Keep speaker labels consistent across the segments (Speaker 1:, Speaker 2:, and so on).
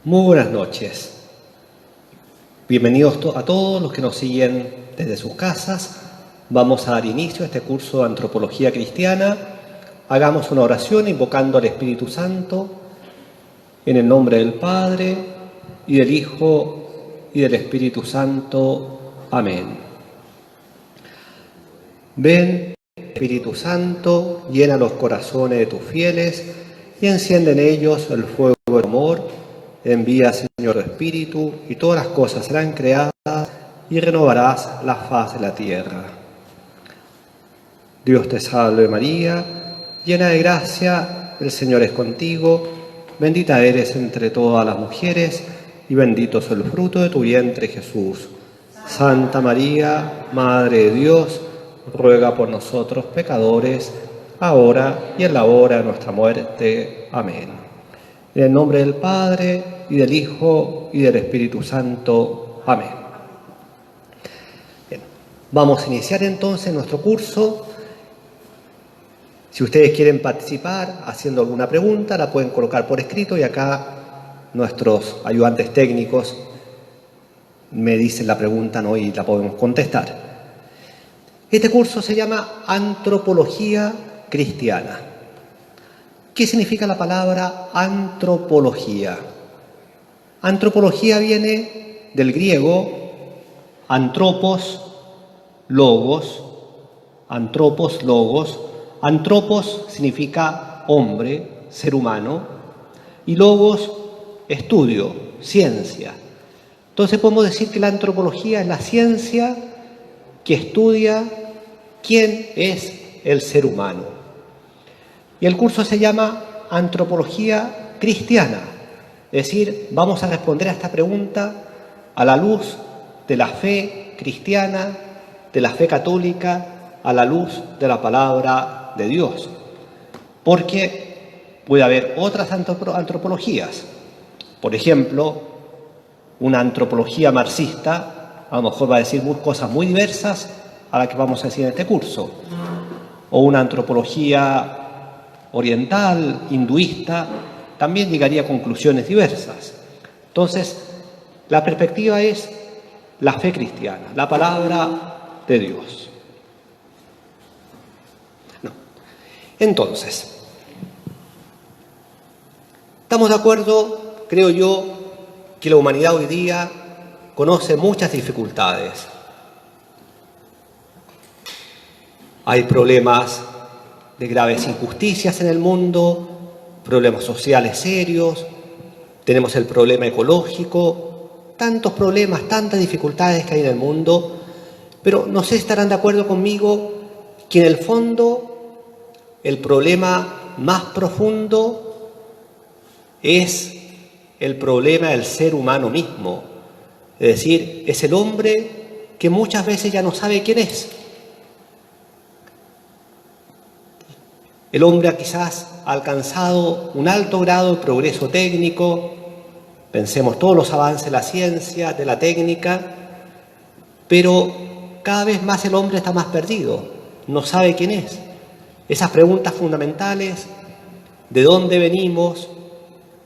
Speaker 1: Muy buenas noches. Bienvenidos a todos los que nos siguen desde sus casas. Vamos a dar inicio a este curso de Antropología Cristiana. Hagamos una oración invocando al Espíritu Santo en el nombre del Padre, y del Hijo, y del Espíritu Santo. Amén. Ven, Espíritu Santo, llena los corazones de tus fieles y enciende en ellos el fuego del amor. Envía, Señor, tu Espíritu, y todas las cosas serán creadas, y renovarás la faz de la tierra. Dios te salve María, llena de gracia, el Señor es contigo, bendita eres entre todas las mujeres, y bendito es el fruto de tu vientre, Jesús. Santa María, Madre de Dios, ruega por nosotros pecadores, ahora y en la hora de nuestra muerte. Amén. En el nombre del Padre, y del Hijo, y del Espíritu Santo. Amén. Bien, vamos a iniciar entonces nuestro curso. Si ustedes quieren participar haciendo alguna pregunta, la pueden colocar por escrito, y acá nuestros ayudantes técnicos me dicen la pregunta, ¿no? Y la podemos contestar. Este curso se llama Antropología Cristiana. ¿Qué significa la palabra antropología? Antropología viene del griego antropos, logos. Antropos, logos. Antropos significa hombre, ser humano, y logos, estudio, ciencia. Entonces podemos decir que la antropología es la ciencia que estudia quién es el ser humano. Y el curso se llama Antropología Cristiana, es decir, vamos a responder a esta pregunta a la luz de la fe cristiana, de la fe católica, a la luz de la palabra de Dios. Porque puede haber otras antropologías. Por ejemplo, una antropología marxista a lo mejor va a decir cosas muy diversas a las que vamos a decir en este curso. O una antropología oriental, hinduista, también llegaría a conclusiones diversas. Entonces, la perspectiva es la fe cristiana, la palabra de Dios. Entonces, estamos de acuerdo, creo yo, que la humanidad hoy día conoce muchas dificultades. Hay problemas de graves injusticias en el mundo, problemas sociales serios, tenemos el problema ecológico, tantos problemas, tantas dificultades que hay en el mundo, pero no sé si estarán de acuerdo conmigo que en el fondo el problema más profundo es el problema del ser humano mismo. Es decir, es el hombre que muchas veces ya no sabe quién es. El hombre quizás ha alcanzado un alto grado de progreso técnico, pensemos todos los avances de la ciencia, de la técnica, pero cada vez más el hombre está más perdido, no sabe quién es. Esas preguntas fundamentales, ¿de dónde venimos?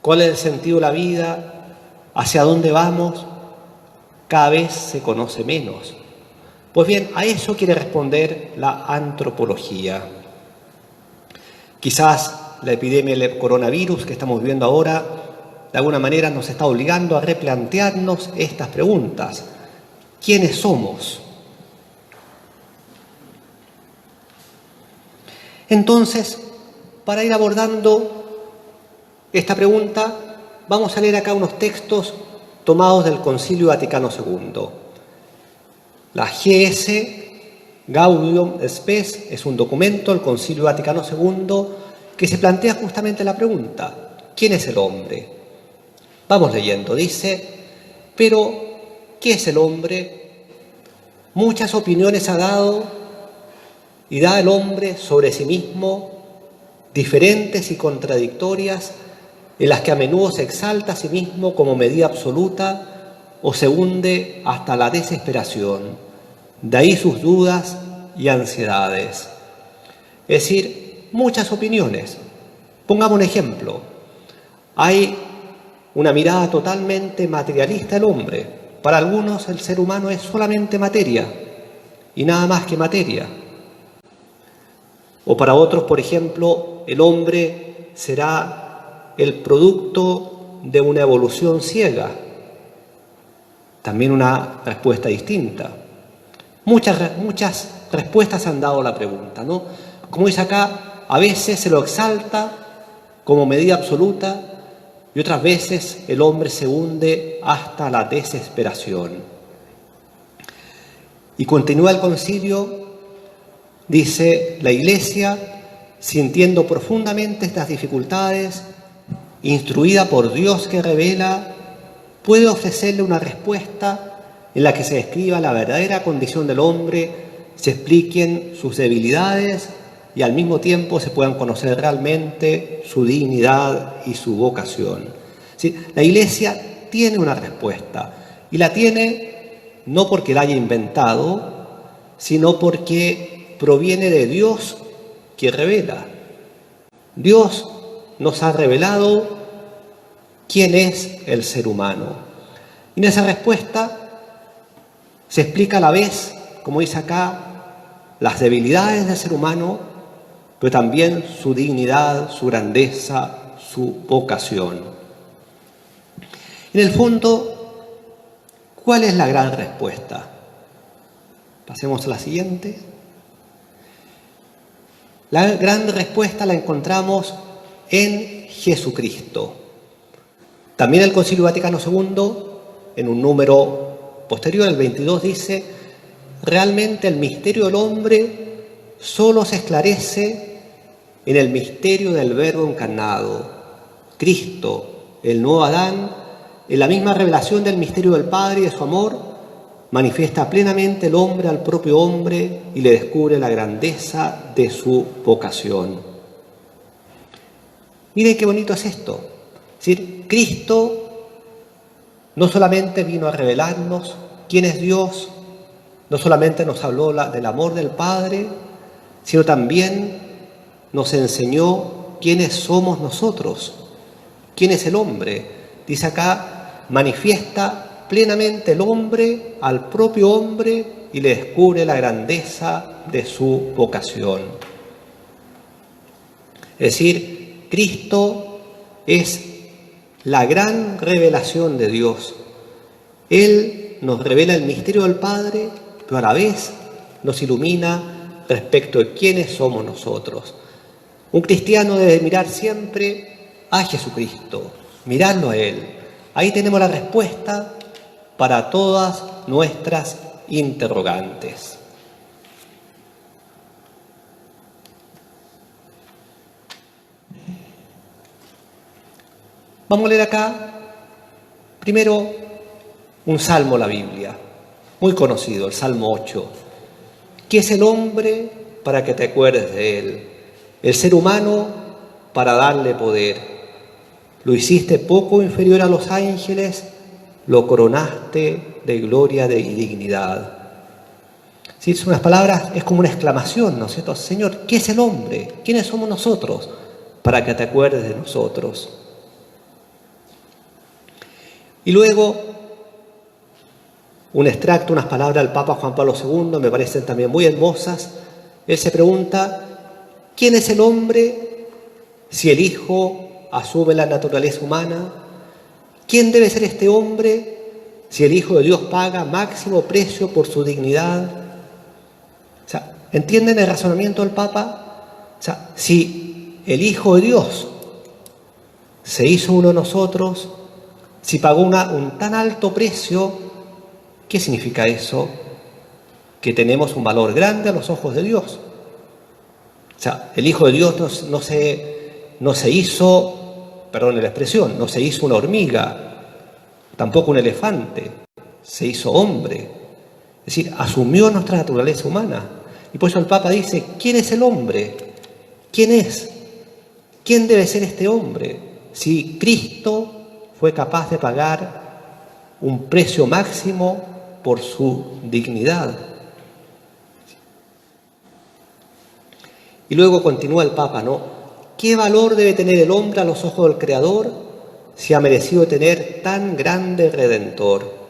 Speaker 1: ¿Cuál es el sentido de la vida? ¿Hacia dónde vamos? Cada vez se conoce menos. Pues bien, a eso quiere responder la antropología. Quizás la epidemia del coronavirus que estamos viviendo ahora, de alguna manera nos está obligando a replantearnos estas preguntas. ¿Quiénes somos? Entonces, para ir abordando esta pregunta, vamos a leer acá unos textos tomados del Concilio Vaticano II. La GS, Gaudium Spes, es un documento del Concilio Vaticano II que se plantea justamente la pregunta: ¿quién es el hombre? Vamos leyendo, dice: pero, ¿qué es el hombre? Muchas opiniones ha dado y da el hombre sobre sí mismo, diferentes y contradictorias, en las que a menudo se exalta a sí mismo como medida absoluta o se hunde hasta la desesperación. De ahí sus dudas y ansiedades. Es decir, muchas opiniones. Pongamos un ejemplo. Hay una mirada totalmente materialista del hombre. Para algunos el ser humano es solamente materia y nada más que materia. O para otros, por ejemplo, el hombre será el producto de una evolución ciega. También una respuesta distinta. Muchas respuestas han dado a la pregunta, ¿no? Como dice acá, a veces se lo exalta como medida absoluta y otras veces el hombre se hunde hasta la desesperación. Y continúa el concilio, dice: la Iglesia, sintiendo profundamente estas dificultades, instruida por Dios que revela, puede ofrecerle una respuesta en la que se describa la verdadera condición del hombre, se expliquen sus debilidades y al mismo tiempo se puedan conocer realmente su dignidad y su vocación. ¿Sí? La Iglesia tiene una respuesta y la tiene no porque la haya inventado, sino porque proviene de Dios que revela. Dios nos ha revelado quién es el ser humano. Y en esa respuesta se explica a la vez, como dice acá, las debilidades del ser humano, pero también su dignidad, su grandeza, su vocación. En el fondo, ¿cuál es la gran respuesta? Pasemos a la siguiente. La gran respuesta la encontramos en Jesucristo. También el Concilio Vaticano II, en un número posterior, el 22, dice: realmente el misterio del hombre solo se esclarece en el misterio del Verbo encarnado. Cristo, el nuevo Adán, en la misma revelación del misterio del Padre y de su amor, manifiesta plenamente el hombre al propio hombre y le descubre la grandeza de su vocación. Miren qué bonito es esto. Es decir, Cristo no solamente vino a revelarnos quién es Dios, no solamente nos habló del amor del Padre, sino también nos enseñó quiénes somos nosotros, quién es el hombre. Dice acá, manifiesta plenamente el hombre al propio hombre y le descubre la grandeza de su vocación. Es decir, Cristo es la gran revelación de Dios. Él nos revela el misterio del Padre, pero a la vez nos ilumina respecto de quiénes somos nosotros. Un cristiano debe mirar siempre a Jesucristo, mirarlo a Él. Ahí tenemos la respuesta para todas nuestras interrogantes. Vamos a leer acá, primero, un salmo de la Biblia, muy conocido, el Salmo 8. ¿Qué es el hombre para que te acuerdes de él? El ser humano para darle poder. Lo hiciste poco inferior a los ángeles, lo coronaste de gloria y dignidad. ¿Sí? Son unas palabras, es como una exclamación, ¿no es cierto? Señor, ¿qué es el hombre? ¿Quiénes somos nosotros para que te acuerdes de nosotros? Y luego, un extracto, unas palabras del Papa Juan Pablo II, me parecen también muy hermosas. Él se pregunta: ¿quién es el hombre si el Hijo asume la naturaleza humana? ¿Quién debe ser este hombre si el Hijo de Dios paga máximo precio por su dignidad? O sea, ¿entienden el razonamiento del Papa? O sea, si el Hijo de Dios se hizo uno de nosotros, si pagó un tan alto precio, ¿qué significa eso? Que tenemos un valor grande a los ojos de Dios. O sea, el Hijo de Dios no se hizo, perdón la expresión, no se hizo una hormiga, tampoco un elefante, se hizo hombre. Es decir, asumió nuestra naturaleza humana. Y por eso el Papa dice: ¿quién es el hombre? ¿Quién es? ¿Quién debe ser este hombre? Si Cristo fue capaz de pagar un precio máximo por su dignidad. Y luego continúa el Papa, ¿no? ¿Qué valor debe tener el hombre a los ojos del Creador? si ha merecido tener tan grande Redentor?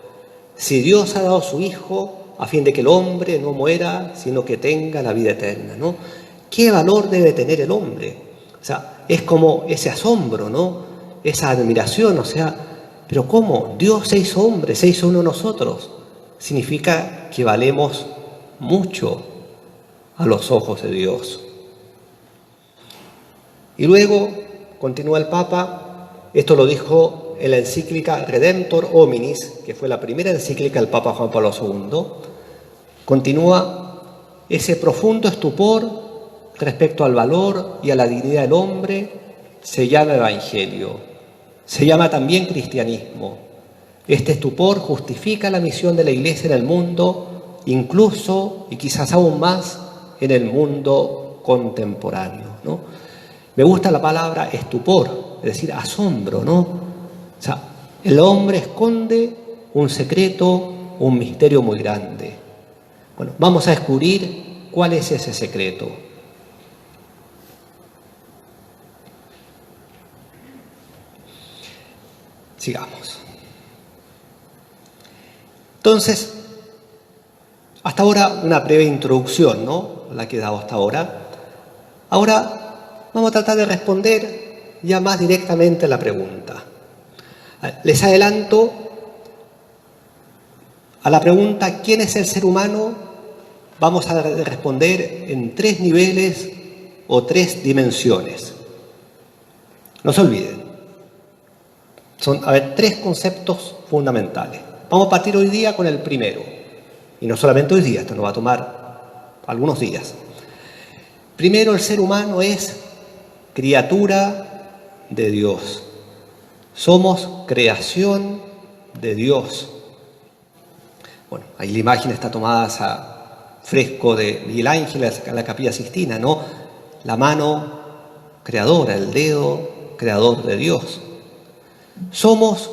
Speaker 1: Si Dios ha dado a su Hijo a fin de que el hombre no muera, sino que tenga la vida eterna, ¿no? ¿Qué valor debe tener el hombre? O sea, es como ese asombro, ¿no? Esa admiración, o sea, pero ¿cómo? Dios se hizo hombre, se hizo uno de nosotros. Significa que valemos mucho a los ojos de Dios. Y luego, continúa el Papa, esto lo dijo en la encíclica Redemptor Hominis, que fue la primera encíclica del Papa Juan Pablo II, continúa ese profundo estupor respecto al valor y a la dignidad del hombre, se llama Evangelio, se llama también cristianismo. Este estupor justifica la misión de la Iglesia en el mundo, incluso y quizás aún más en el mundo contemporáneo, ¿no? Me gusta la palabra estupor, es decir, asombro, ¿no? O sea, el hombre esconde un secreto, un misterio muy grande. Bueno, vamos a descubrir cuál es ese secreto. Sigamos. Entonces, hasta ahora una breve introducción, ¿no? La que he dado hasta ahora. Ahora vamos a tratar de responder ya más directamente a la pregunta. Les adelanto a la pregunta ¿quién es el ser humano? Vamos a responder en 3 niveles o 3 dimensiones. No se olviden. Son, 3 conceptos fundamentales. Vamos a partir hoy día con el primero. Y no solamente hoy día, esto nos va a tomar algunos días. Primero, el ser humano es criatura de Dios. Somos creación de Dios. Bueno, ahí la imagen está tomada a fresco de Miguel Ángel en la Capilla Sixtina, ¿no? La mano creadora, el dedo creador de Dios. Somos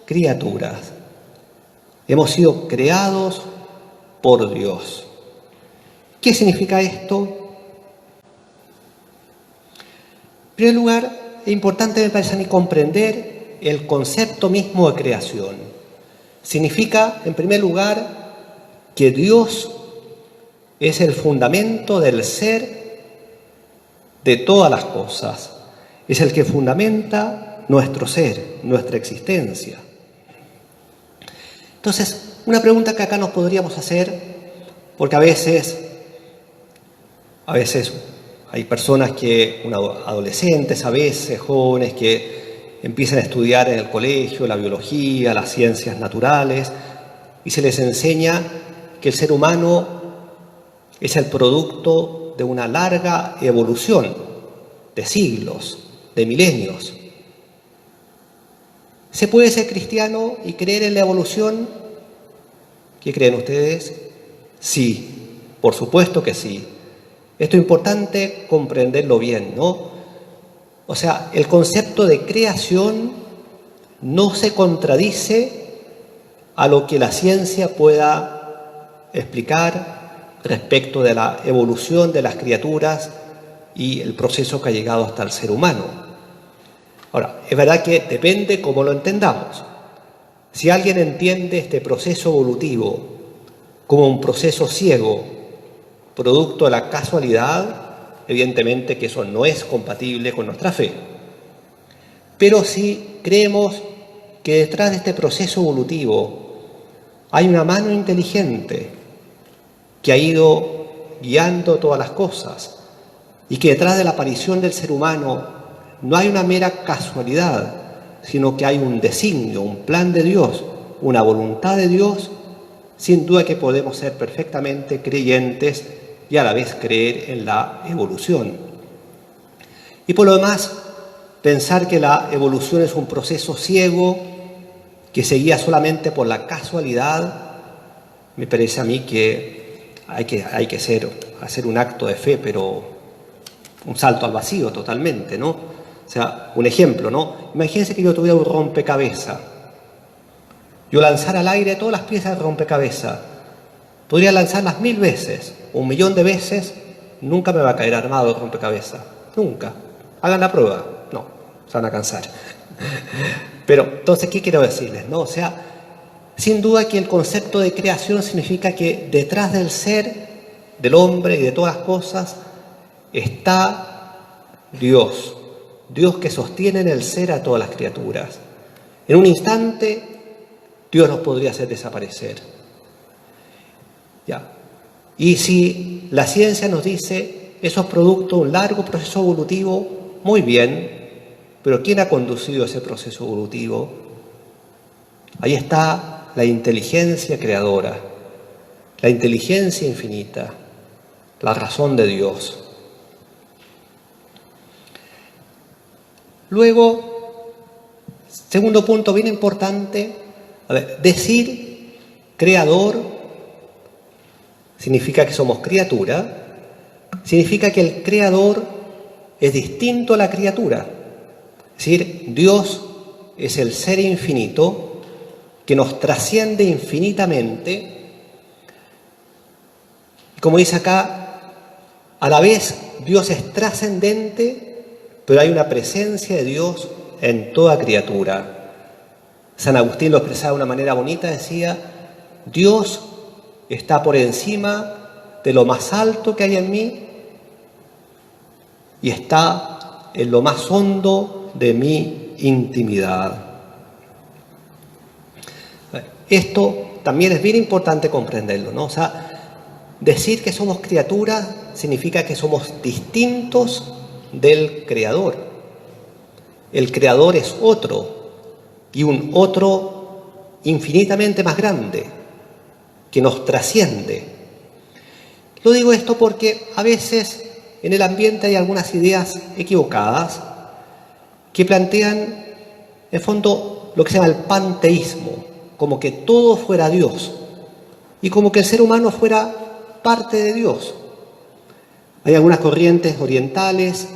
Speaker 1: criaturas. Hemos sido creados por Dios. ¿Qué significa esto? En primer lugar, es importante, me parece a mí, comprender el concepto mismo de creación. Significa, en primer lugar, que Dios es el fundamento del ser de todas las cosas. Es el que fundamenta nuestro ser, nuestra existencia. Entonces, una pregunta que acá nos podríamos hacer, porque a veces hay personas adolescentes, a veces jóvenes, que empiezan a estudiar en el colegio la biología, las ciencias naturales, y se les enseña que el ser humano es el producto de una larga evolución, de siglos, de milenios. ¿Se puede ser cristiano y creer en la evolución? ¿Qué creen ustedes? Sí, por supuesto que sí. Esto es importante comprenderlo bien, ¿no? O sea, el concepto de creación no se contradice a lo que la ciencia pueda explicar respecto de la evolución de las criaturas y el proceso que ha llegado hasta el ser humano. Ahora, es verdad que depende cómo lo entendamos. Si alguien entiende este proceso evolutivo como un proceso ciego, producto de la casualidad, evidentemente que eso no es compatible con nuestra fe. Pero si creemos que detrás de este proceso evolutivo hay una mano inteligente que ha ido guiando todas las cosas y que detrás de la aparición del ser humano no hay una mera casualidad, sino que hay un designio, un plan de Dios, una voluntad de Dios, sin duda que podemos ser perfectamente creyentes y a la vez creer en la evolución. Y por lo demás, pensar que la evolución es un proceso ciego que se guía solamente por la casualidad, me parece a mí que hay que hacer un acto de fe, pero un salto al vacío totalmente, ¿no? O sea, un ejemplo, ¿no? Imagínense que yo tuviera un rompecabezas. Yo lanzara al aire todas las piezas del rompecabezas. Podría lanzarlas 1000 veces, 1.000.000 de veces, nunca me va a caer armado el rompecabezas. Nunca. Hagan la prueba. No, se van a cansar. Pero entonces, ¿qué quiero decirles? ¿No? O sea, sin duda que el concepto de creación significa que detrás del ser, del hombre y de todas las cosas, está Dios. Dios que sostiene en el ser a todas las criaturas. En un instante, Dios nos podría hacer desaparecer. ¿Ya? Y si la ciencia nos dice, eso es producto de un largo proceso evolutivo, muy bien, pero ¿quién ha conducido ese proceso evolutivo? Ahí está la inteligencia creadora, la inteligencia infinita, la razón de Dios. Luego, segundo punto bien importante, decir creador significa que somos criatura, significa que el creador es distinto a la criatura. Es decir, Dios es el ser infinito que nos trasciende infinitamente. Y como dice acá, a la vez Dios es trascendente, pero hay una presencia de Dios en toda criatura. San Agustín lo expresaba de una manera bonita, decía, Dios está por encima de lo más alto que hay en mí y está en lo más hondo de mi intimidad. Esto también es bien importante comprenderlo, ¿no? O sea, decir que somos criaturas significa que somos distintos del Creador. El Creador es otro, y un otro infinitamente más grande, que nos trasciende. Lo digo esto porque a veces en el ambiente hay algunas ideas equivocadas que plantean, en el fondo, lo que se llama el panteísmo, como que todo fuera Dios y como que el ser humano fuera parte de Dios. Hay algunas corrientes orientales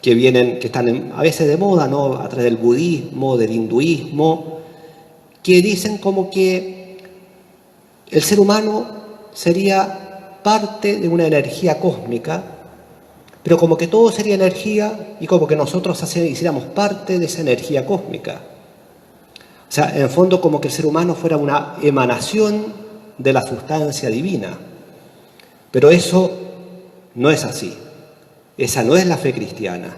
Speaker 1: que están a veces de moda, ¿no? A través del budismo, del hinduismo, que dicen como que el ser humano sería parte de una energía cósmica, pero como que todo sería energía y como que nosotros hiciéramos parte de esa energía cósmica. O sea, en el fondo como que el ser humano fuera una emanación de la sustancia divina. Pero eso no es así. Esa no es la fe cristiana.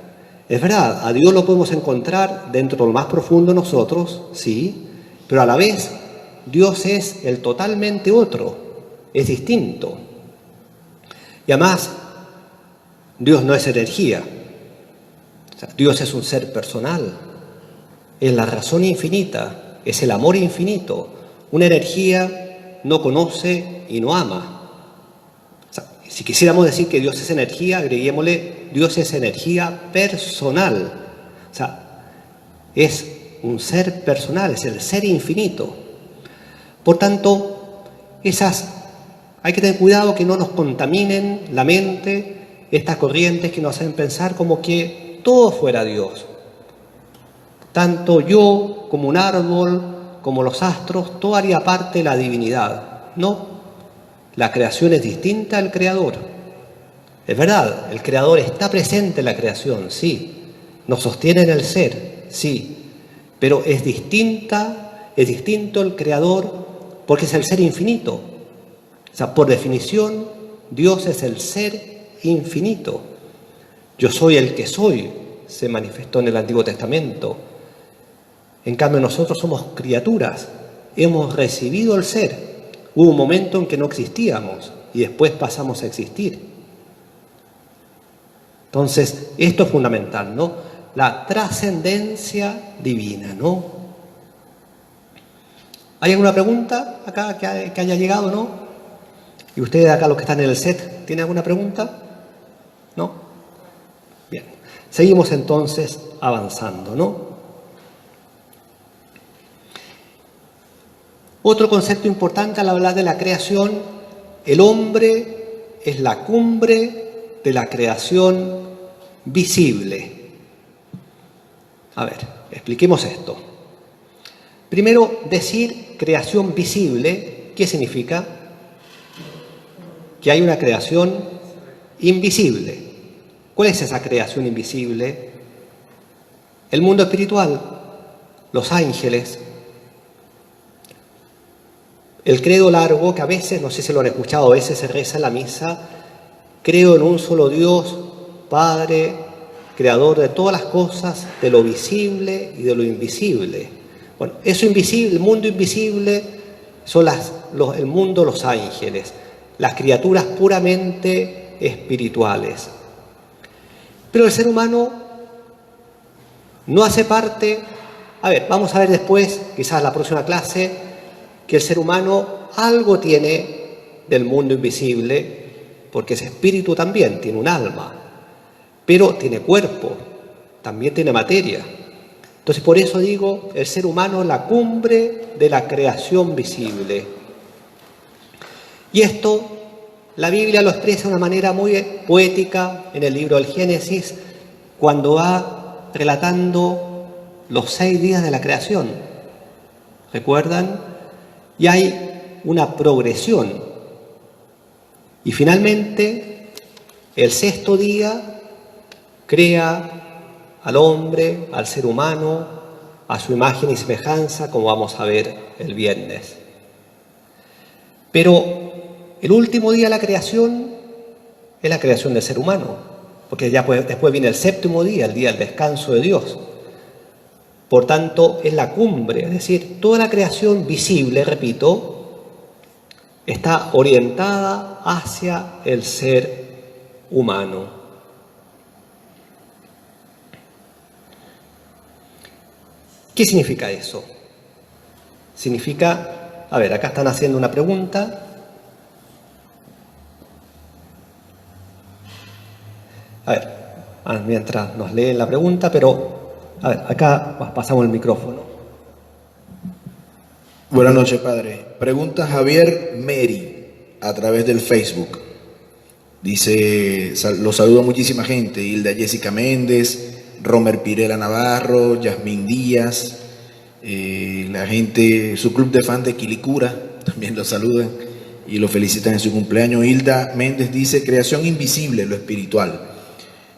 Speaker 1: Es verdad, a Dios lo podemos encontrar dentro de lo más profundo de nosotros, sí, pero a la vez Dios es el totalmente otro, es distinto. Y además, Dios no es energía. O sea, Dios es un ser personal, es la razón infinita, es el amor infinito. Una energía no conoce y no ama. O sea, si quisiéramos decir que Dios es energía, agreguémosle, Dios es energía personal. O sea, es un ser personal, es el ser infinito. Por tanto, hay que tener cuidado que no nos contaminen la mente estas corrientes que nos hacen pensar como que todo fuera Dios. Tanto yo como un árbol, como los astros, todo haría parte de la divinidad. No, la creación es distinta al Creador. Es verdad, el Creador está presente en la creación, sí. Nos sostiene en el ser, sí. Pero es distinto el Creador porque es el ser infinito. O sea, por definición, Dios es el ser infinito. Yo soy el que soy, se manifestó en el Antiguo Testamento. En cambio, nosotros somos criaturas, hemos recibido el ser. Hubo un momento en que no existíamos y después pasamos a existir. Entonces, esto es fundamental, ¿no? La trascendencia divina, ¿no? ¿Hay alguna pregunta acá que haya llegado, no? ¿Y ustedes acá, los que están en el set, tienen alguna pregunta? ¿No? Bien. Seguimos entonces avanzando, ¿no? Otro concepto importante al hablar de la creación, el hombre es la cumbre de la creación visible. A ver, expliquemos esto. Primero, decir creación visible, ¿qué significa? Que hay una creación invisible. ¿Cuál es esa creación invisible? El mundo espiritual, los ángeles, el credo largo, que a veces, no sé si lo han escuchado, a veces se reza en la misa: creo en un solo Dios, Padre, creador de todas las cosas, de lo visible y de lo invisible. Bueno, eso invisible, el mundo invisible, son el mundo, los ángeles, las criaturas puramente espirituales. Pero el ser humano no hace parte. A ver, vamos a ver después, quizás en la próxima clase, que el ser humano algo tiene del mundo invisible, porque ese espíritu también tiene un alma, pero tiene cuerpo, también tiene materia. Entonces, por eso digo, el ser humano es la cumbre de la creación visible. Y esto, la Biblia lo expresa de una manera muy poética en el libro del Génesis, cuando va relatando los 6 días de la creación. ¿Recuerdan? Y hay una progresión. Y finalmente, el 6º día crea al hombre, al ser humano, a su imagen y semejanza, como vamos a ver el viernes. Pero el último día de la creación es la creación del ser humano, porque ya después viene el 7º día, el día del descanso de Dios. Por tanto, es la cumbre, es decir, toda la creación visible, repito, está orientada hacia el ser humano. ¿Qué significa eso? Significa, a ver, acá están haciendo una pregunta. A ver, mientras nos leen la pregunta, pero, a ver, acá pasamos el micrófono.
Speaker 2: Buenas noches, padre. Pregunta Javier Meri a través del Facebook. Dice, lo saluda muchísima gente: Hilda Jessica Méndez, Romer Pirela Navarro, Yasmín Díaz, la gente, su club de fan de Quilicura, también lo saludan y lo felicitan en su cumpleaños. Hilda Méndez dice: creación invisible, lo espiritual.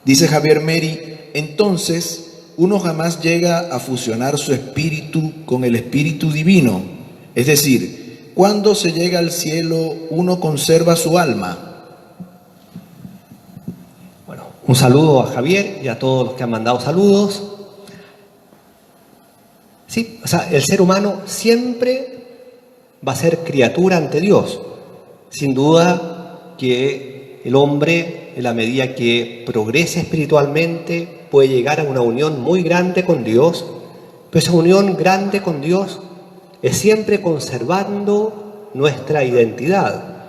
Speaker 2: Dice Javier Meri: entonces, uno jamás llega a fusionar su espíritu con el espíritu divino. Es decir, cuando se llega al cielo, uno conserva su alma.
Speaker 1: Un saludo a Javier y a todos los que han mandado saludos. Sí, o sea, el ser humano siempre va a ser criatura ante Dios. Sin duda que el hombre, en la medida que progrese espiritualmente, puede llegar a una unión muy grande con Dios, pero esa unión grande con Dios es siempre conservando nuestra identidad.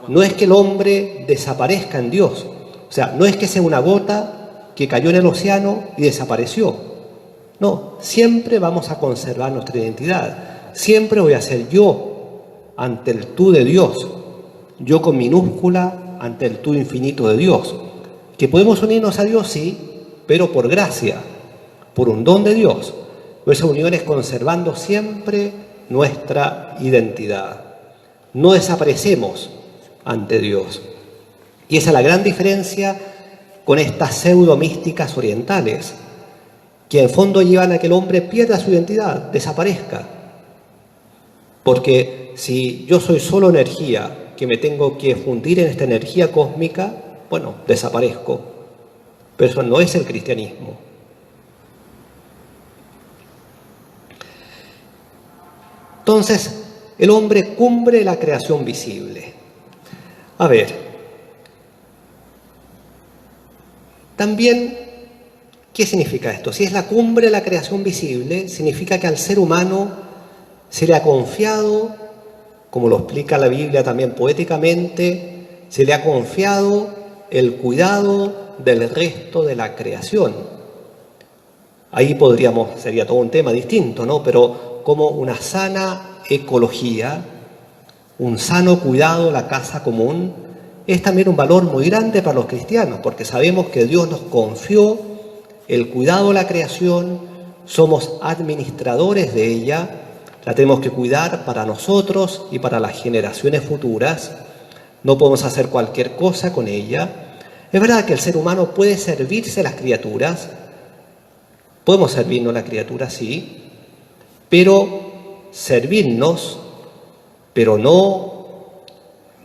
Speaker 1: No es que el hombre desaparezca en Dios. O sea, no es que sea una gota que cayó en el océano y desapareció. No, siempre vamos a conservar nuestra identidad. Siempre voy a ser yo ante el tú de Dios. Yo con minúscula ante el tú infinito de Dios. Que podemos unirnos a Dios, sí, pero por gracia, por un don de Dios. Pero esa unión es conservando siempre nuestra identidad. No desaparecemos ante Dios. Y esa es la gran diferencia con estas pseudo-místicas orientales, que en fondo llevan a que el hombre pierda su identidad, desaparezca. Porque si yo soy solo energía, que me tengo que fundir en esta energía cósmica, bueno, desaparezco. Pero eso no es el cristianismo. Entonces, el hombre cumbre la creación visible. A ver, también, ¿qué significa esto? Si es la cumbre de la creación visible, significa que al ser humano se le ha confiado, como lo explica la Biblia también poéticamente, se le ha confiado el cuidado del resto de la creación. Ahí sería todo un tema distinto, ¿no? Pero como una sana ecología, un sano cuidado de la casa común, es también un valor muy grande para los cristianos, porque sabemos que Dios nos confió el cuidado de la creación, somos administradores de ella, la tenemos que cuidar para nosotros y para las generaciones futuras, no podemos hacer cualquier cosa con ella. Es verdad que el ser humano puede servirse a las criaturas, Podemos servirnos a la criatura, sí, pero servirnos, pero no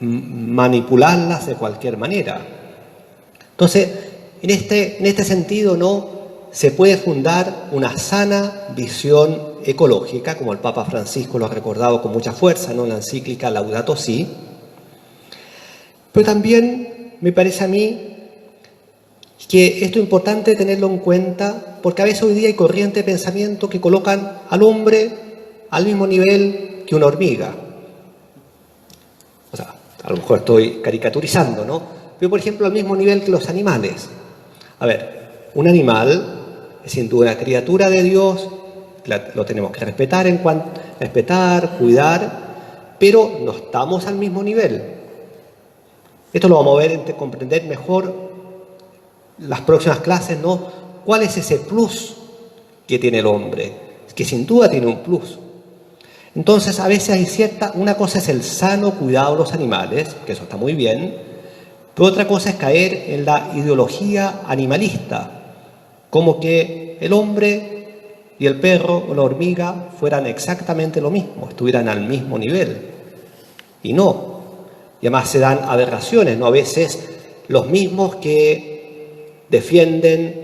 Speaker 1: manipularlas de cualquier manera. Entonces, en este sentido, ¿no?, se puede fundar una sana visión ecológica, como el Papa Francisco lo ha recordado con mucha fuerza, ¿no?, en la encíclica Laudato Si. Pero también me parece a mí que esto es importante tenerlo en cuenta, porque a veces hoy día hay corrientes de pensamiento que colocan al hombre al mismo nivel que una hormiga. O sea, a lo mejor estoy caricaturizando, ¿no? Pero, por ejemplo, al mismo nivel que los animales. A ver, un animal es sin duda una criatura de Dios, lo tenemos que respetar, cuidar, pero no estamos al mismo nivel. Esto lo vamos a ver, comprender mejor las próximas clases, ¿no? ¿Cuál es ese plus que tiene el hombre? Que sin duda tiene un plus. Entonces, a veces hay una cosa es el sano cuidado de los animales, que eso está muy bien, pero otra cosa es caer en la ideología animalista, como que el hombre y el perro o la hormiga fueran exactamente lo mismo, estuvieran al mismo nivel. Y no. Y además se dan aberraciones, ¿no? A veces los mismos que defienden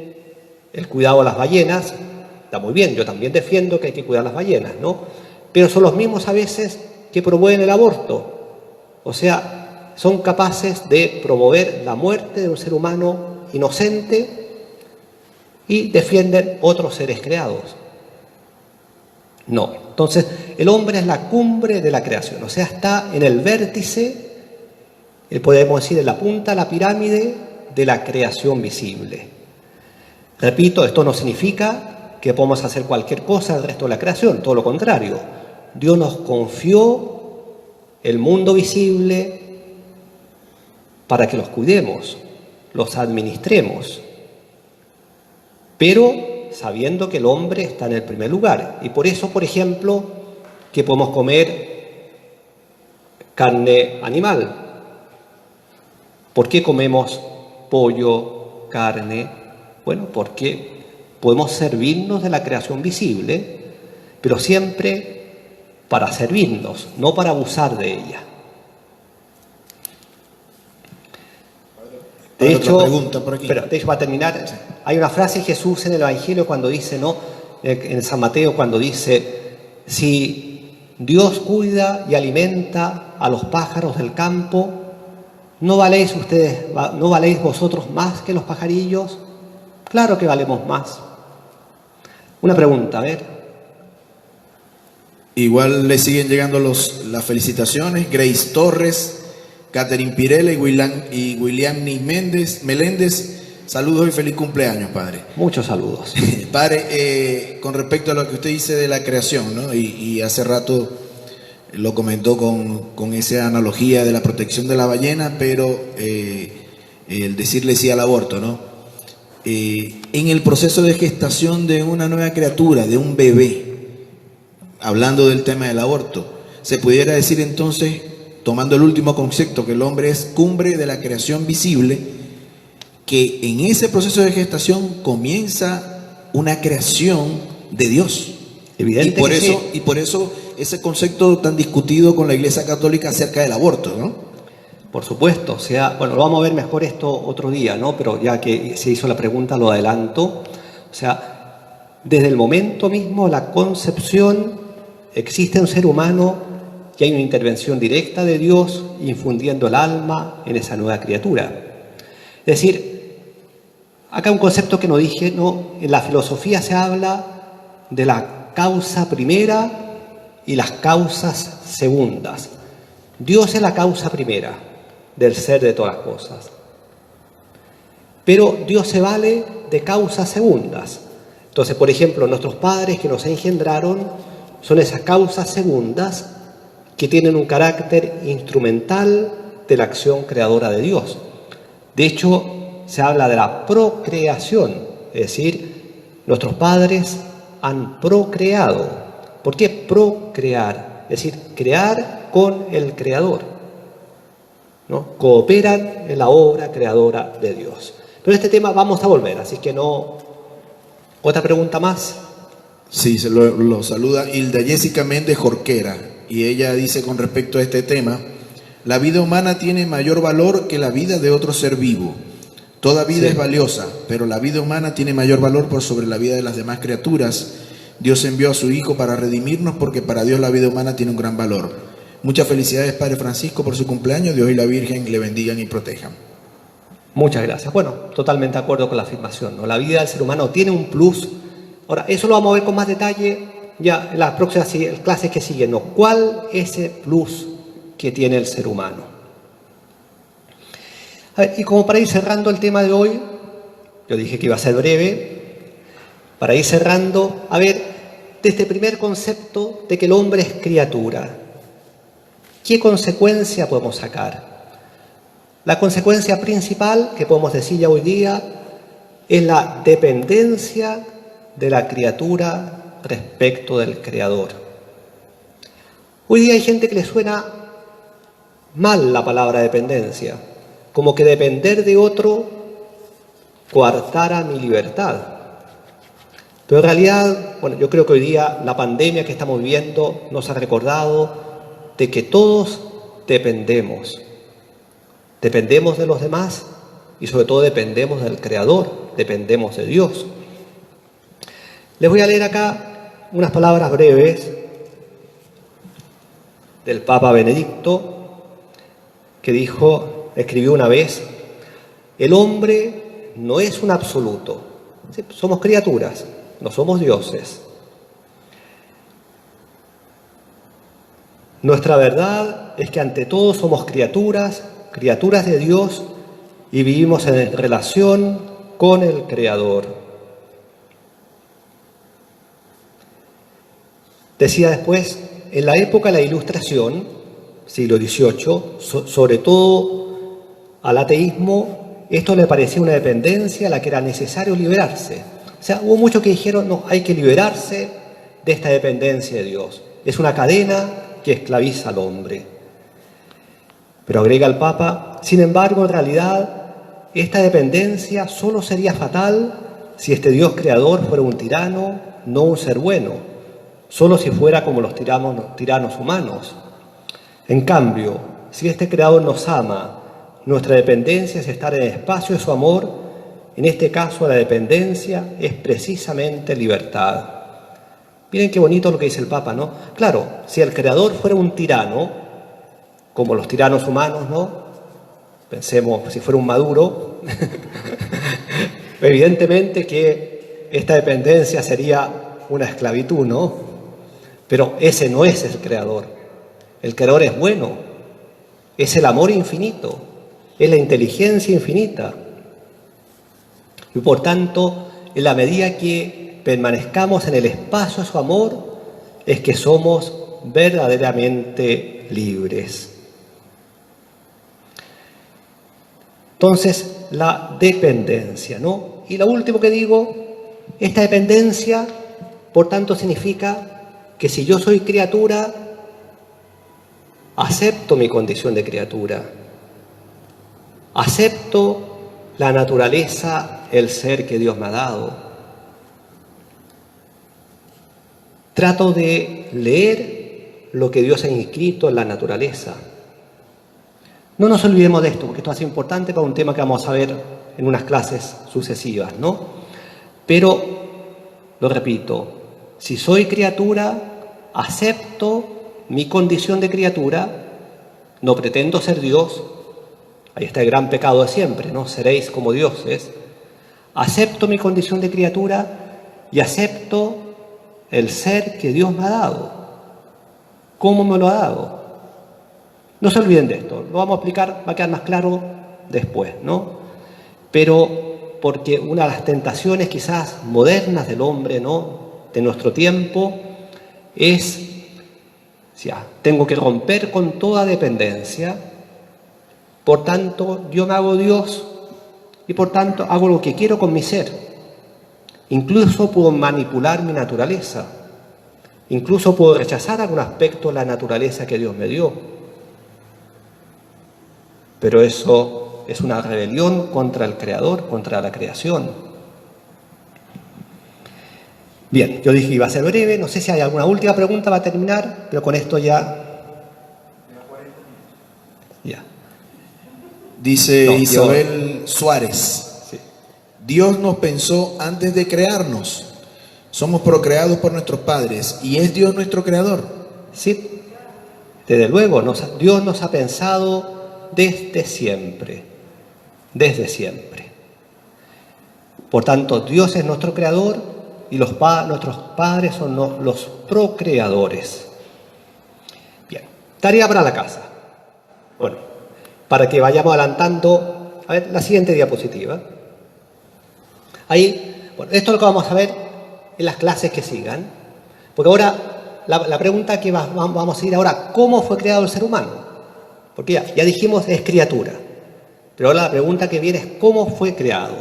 Speaker 1: el cuidado de las ballenas, está muy bien, yo también defiendo que hay que cuidar las ballenas, ¿no? Pero son los mismos a veces que promueven el aborto. O sea, son capaces de promover la muerte de un ser humano inocente y defienden otros seres creados. No. Entonces, el hombre es la cumbre de la creación, o sea, está en el vértice, podemos decir, en la punta de la pirámide de la creación visible. Repito, esto no significa que podamos hacer cualquier cosa del resto de la creación, todo lo contrario. Dios nos confió el mundo visible para que los cuidemos, los administremos, pero sabiendo que el hombre está en el primer lugar. Y por eso, por ejemplo, que podemos comer carne animal. ¿Por qué comemos pollo, carne? Bueno, porque podemos servirnos de la creación visible, pero siempre para servirnos, no para abusar de ella. De hecho, para terminar, hay una frase de Jesús en el Evangelio cuando dice, ¿no?, en San Mateo, cuando dice: si Dios cuida y alimenta a los pájaros del campo, ¿no valéis vosotros más que los pajarillos? Claro que valemos más. Una pregunta, a ver.
Speaker 2: Igual le siguen llegando las felicitaciones. Grace Torres, Catherine Pirela y William Meléndez. Saludos y feliz cumpleaños, padre.
Speaker 1: Muchos saludos.
Speaker 2: Padre, con respecto a lo que usted dice de la creación, ¿no? Y hace rato lo comentó con esa analogía de la protección de la ballena, pero el decirle sí al aborto, ¿no? En el proceso de gestación de una nueva criatura, de un bebé, hablando del tema del aborto, se pudiera decir entonces, tomando el último concepto, que el hombre es cumbre de la creación visible, que en ese proceso de gestación comienza una creación de Dios.
Speaker 1: Evidente
Speaker 2: y por eso ese concepto tan discutido con la Iglesia Católica acerca del aborto, ¿no?
Speaker 1: Por supuesto, o sea, bueno, lo vamos a ver mejor esto otro día, ¿no? Pero ya que se hizo la pregunta, lo adelanto. O sea, desde el momento mismo de la concepción existe un ser humano que hay una intervención directa de Dios infundiendo el alma en esa nueva criatura. Es decir, acá un concepto que no dije, ¿no? En la filosofía se habla de la causa primera y las causas segundas. Dios es la causa primera del ser de todas las cosas. Pero Dios se vale de causas segundas. Entonces, por ejemplo, nuestros padres que nos engendraron son esas causas segundas que tienen un carácter instrumental de la acción creadora de Dios. De hecho, se habla de la procreación, es decir, nuestros padres han procreado. ¿Por qué procrear? Es decir, crear con el Creador, ¿no? Cooperan en la obra creadora de Dios. Pero este tema vamos a volver, así que no ¿Otra pregunta más?
Speaker 2: Sí, lo saluda Hilda Jessica Méndez Jorquera, y ella dice con respecto a este tema: la vida humana tiene mayor valor que la vida de otro ser vivo. Toda vida es valiosa, pero la vida humana tiene mayor valor por sobre la vida de las demás criaturas. Dios envió a su Hijo para redimirnos, porque para Dios la vida humana tiene un gran valor. Muchas felicidades, Padre Francisco, por su cumpleaños. Dios y la Virgen le bendigan y protejan.
Speaker 1: Muchas gracias. Bueno, totalmente de acuerdo con la afirmación, ¿no? La vida del ser humano tiene un plus. Ahora, eso lo vamos a ver con más detalle ya en las próximas clases que siguen, ¿no? ¿Cuál es ese plus que tiene el ser humano? A ver, y como para ir cerrando el tema de hoy, yo dije que iba a ser breve, para ir cerrando, a ver, de este primer concepto de que el hombre es criatura, ¿qué consecuencia podemos sacar? La consecuencia principal que podemos decir ya hoy día es la dependencia de la criatura respecto del Creador. Hoy día hay gente que le suena mal la palabra dependencia, como que depender de otro coartara mi libertad. Pero en realidad, bueno, yo creo que hoy día la pandemia que estamos viviendo nos ha recordado de que todos dependemos. Dependemos de los demás y sobre todo dependemos del Creador, dependemos de Dios. Les voy a leer acá unas palabras breves del Papa Benedicto, que escribió una vez: el hombre no es un absoluto, ¿sí? Somos criaturas, no somos dioses. Nuestra verdad es que ante todo somos criaturas de Dios, y vivimos en relación con el Creador. Decía después, en la época de la Ilustración, siglo XVIII, sobre todo al ateísmo, esto le parecía una dependencia a la que era necesario liberarse. O sea, hubo muchos que dijeron, no, hay que liberarse de esta dependencia de Dios. Es una cadena que esclaviza al hombre. Pero agrega el Papa, sin embargo, en realidad, esta dependencia solo sería fatal si este Dios creador fuera un tirano, no un ser bueno, solo si fuera como los tiranos humanos. En cambio, si este creador nos ama, nuestra dependencia es estar en el espacio de su amor. En este caso, la dependencia es precisamente libertad. Miren qué bonito lo que dice el Papa, ¿no? Claro, si el creador fuera un tirano, como los tiranos humanos, ¿no? Pensemos, si fuera un Maduro, evidentemente que esta dependencia sería una esclavitud, ¿no? Pero ese no es el Creador. El Creador es bueno, es el amor infinito, es la inteligencia infinita. Y por tanto, en la medida que permanezcamos en el espacio de su amor, es que somos verdaderamente libres. Entonces, la dependencia, ¿no? Y lo último que digo, esta dependencia, por tanto, significa que si yo soy criatura, acepto mi condición de criatura, acepto la naturaleza, el ser que Dios me ha dado. Trato de leer lo que Dios ha inscrito en la naturaleza. No nos olvidemos de esto, porque esto es importante para un tema que vamos a ver en unas clases sucesivas, ¿no? Pero, lo repito, si soy criatura, acepto mi condición de criatura, no pretendo ser Dios. Ahí está el gran pecado de siempre, ¿no? Seréis como dioses. Acepto mi condición de criatura y acepto el ser que Dios me ha dado. ¿Cómo me lo ha dado? No se olviden de esto, lo vamos a explicar, va a quedar más claro después, ¿no? Pero porque una de las tentaciones quizás modernas del hombre, ¿no?, de nuestro tiempo, es, ya, tengo que romper con toda dependencia, por tanto yo me hago Dios y por tanto hago lo que quiero con mi ser. Incluso puedo manipular mi naturaleza, incluso puedo rechazar algún aspecto de la naturaleza que Dios me dio. Pero eso es una rebelión contra el Creador, contra la creación. Bien, yo dije que iba a ser breve, no sé si hay alguna última pregunta para terminar, pero con esto ya... Ya.
Speaker 2: Dice
Speaker 1: No,
Speaker 2: Isabel Suárez,
Speaker 1: Sí.
Speaker 2: Dios nos pensó antes de crearnos. Somos procreados por nuestros padres y es Dios nuestro creador.
Speaker 1: Sí, desde luego, Dios nos ha pensado desde siempre, desde siempre. Por tanto, Dios es nuestro creador y nuestros padres son los procreadores. Bien, tarea para la casa. Bueno, para que vayamos adelantando, a ver, la siguiente diapositiva. Ahí, bueno, esto es lo que vamos a ver en las clases que sigan. Porque ahora, la pregunta que vamos a seguir ahora, ¿cómo fue creado el ser humano? Porque ya dijimos, es criatura. Pero ahora la pregunta que viene es, ¿cómo fue creado?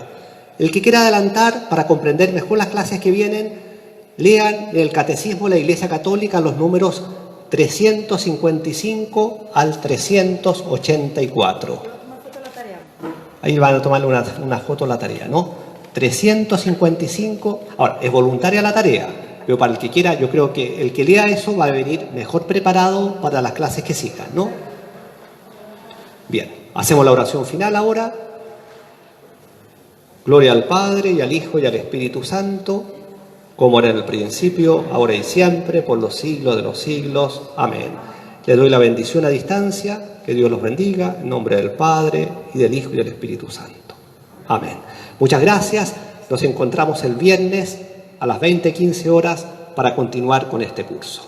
Speaker 1: El que quiera adelantar, para comprender mejor las clases que vienen, lean el Catecismo de la Iglesia Católica los números 355 al 384. Ahí van a tomarle una foto a la tarea, ¿no? 355. Ahora, es voluntaria la tarea, pero para el que quiera, yo creo que el que lea eso va a venir mejor preparado para las clases que sigan, ¿no? Bien, hacemos la oración final ahora. Gloria al Padre, y al Hijo, y al Espíritu Santo, como era en el principio, ahora y siempre, por los siglos de los siglos. Amén. Les doy la bendición a distancia, que Dios los bendiga, en nombre del Padre, y del Hijo, y del Espíritu Santo. Amén. Muchas gracias. Nos encontramos el viernes a las 20:15 horas para continuar con este curso.